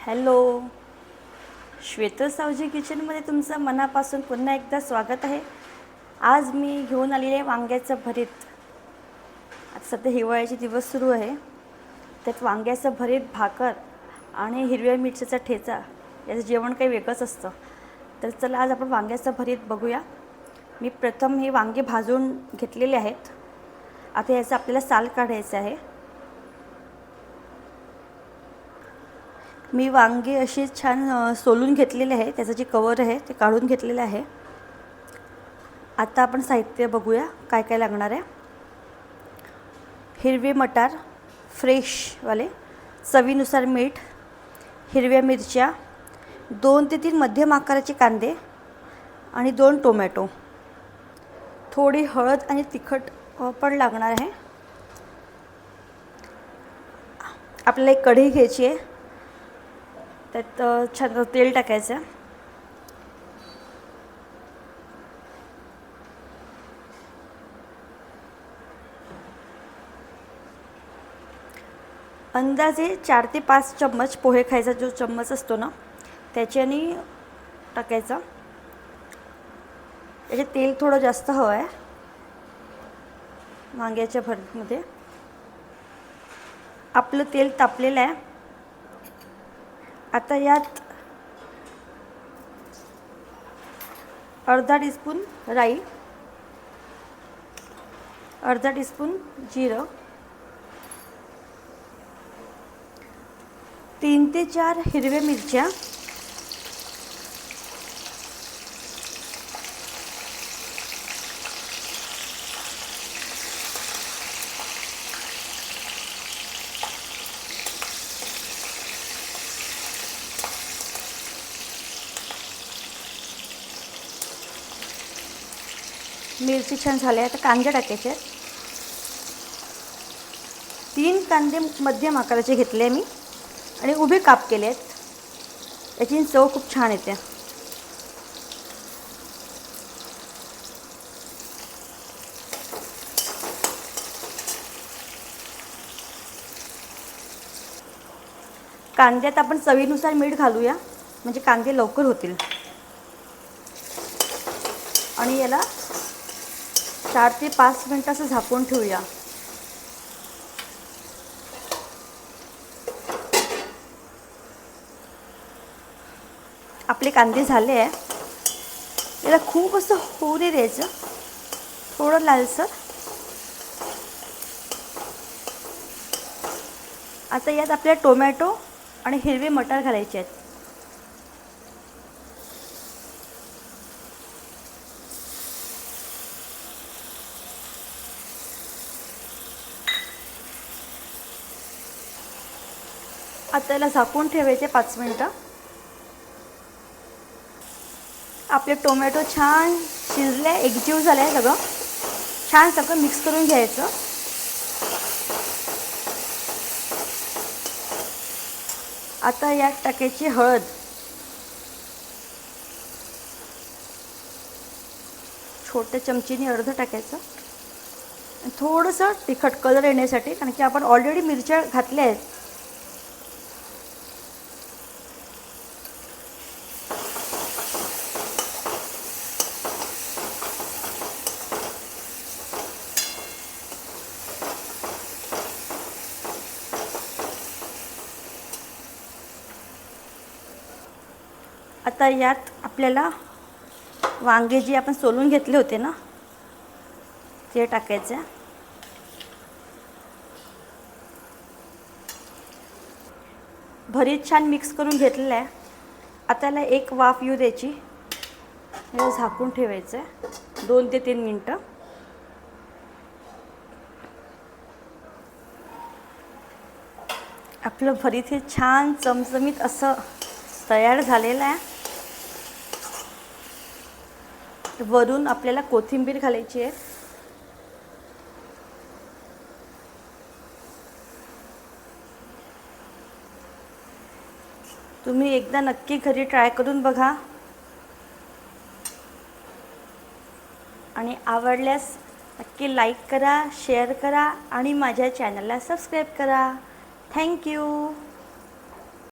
Hello, Shweta Savji किचनमध्ये तुमचं मनापासून पुन्हा एकदा स्वागत आहे. आज मी घेऊन आलेले आहे वांग्याचं भरीत. आता सध्या हिवाळ्याचे दिवस सुरू आहे, त्यात वांग्याचं भरीत, भाकर आणि हिरव्या मिरचीचा ठेचा, याचं जेवण काही वेगळंच असतं. तर चला आज आपण वांग्याचं भरीत बघूया. मी प्रथम हे वांगे भाजून घेतलेले आहेत. आता याचं आपल्याला साल काढायचं आहे. मी वांगे अशी छान सोलून घेतलेले आहे, त्याचं जे कवर आहे ते काढून घेतलेलं आहे. आता आपण साहित्य बघूया काय काय लागणार आहे. हिरवे मटार फ्रेशवाले, चवीनुसार मीठ, हिरव्या मिरच्या, 2 ते 3 मध्यम आकाराचे कांदे आणि 2 टोमॅटो. थोडी हळद आणि तिखट पण लागणार आहे. आपल्याला एक कढई घ्यायची आहे, त्यात छान तेल टाकायचं. अंदाजे 4 ते 5 चम्मच पोहे खायचा जो चम्मच असतो ना, त्याच्याने टाकायचा. त्याचे तेल थोडं जास्त हवं आहे वांग्याच्या भरीतमध्ये. आपलं तेल तापलेलं आहे. आता यात अर्धा टीस्पून राई, अर्धा टीस्पून जिरं, 3 ते 4 हिरव्या मिरच्या, मिरची छान झाली. आता कांदे टाकायचे. 3 कांदे मध्यम आकाराचे घेतले मी आणि उभे काप केले आहेत. याची चव खूप छान येते. कांद्यात आपण चवीनुसार मीठ घालूया, म्हणजे कांदे लवकर होतील. आणि याला 4 ते 5 मिनिटं असं झाकून ठेवूया. आपले कांदे झाले आहे. याला खूप असं होऊ दे द्यायचं, थोडं लालसर. आता यात आपल्याला टोमॅटो आणि हिरवे मटार घालायचे आहेत. आता याला झाकून ठेवायचे 5 मिनिटं. आपले टोमॅटो छान शिजले, एकजीव झाले आहे. छान सगळं मिक्स करून घ्यायचं. आता यात टाकायची हळद, छोट्या चमचीने अर्ध टाकायचं. थोडंसं तिखट कलर येण्यासाठी, कारण की आपण ऑलरेडी मिरच्या घातल्या आहेत. आता यात आपल्याला वांगे जे आपण सोलून घेतले होते ना, ते टाकायचे. भरीत छान मिक्स करून घेतलेलं आहे. आता याला एक वाफ येऊ द्यायची. याला झाकून ठेवायचं 2 ते 3 मिनिटं. आपलं भरीत हे छान चमचमीत असं तयार झालेलं आहे. वरून आपल्याला कोथिंबीर घालायची आहे. तुम्ही एकदा नक्की घरी ट्राय करून बघा आणि आवडल्यास नक्की लाईक करा, शेअर करा आणि माझ्या चॅनलला सबस्क्राईब करा. थँक्यू.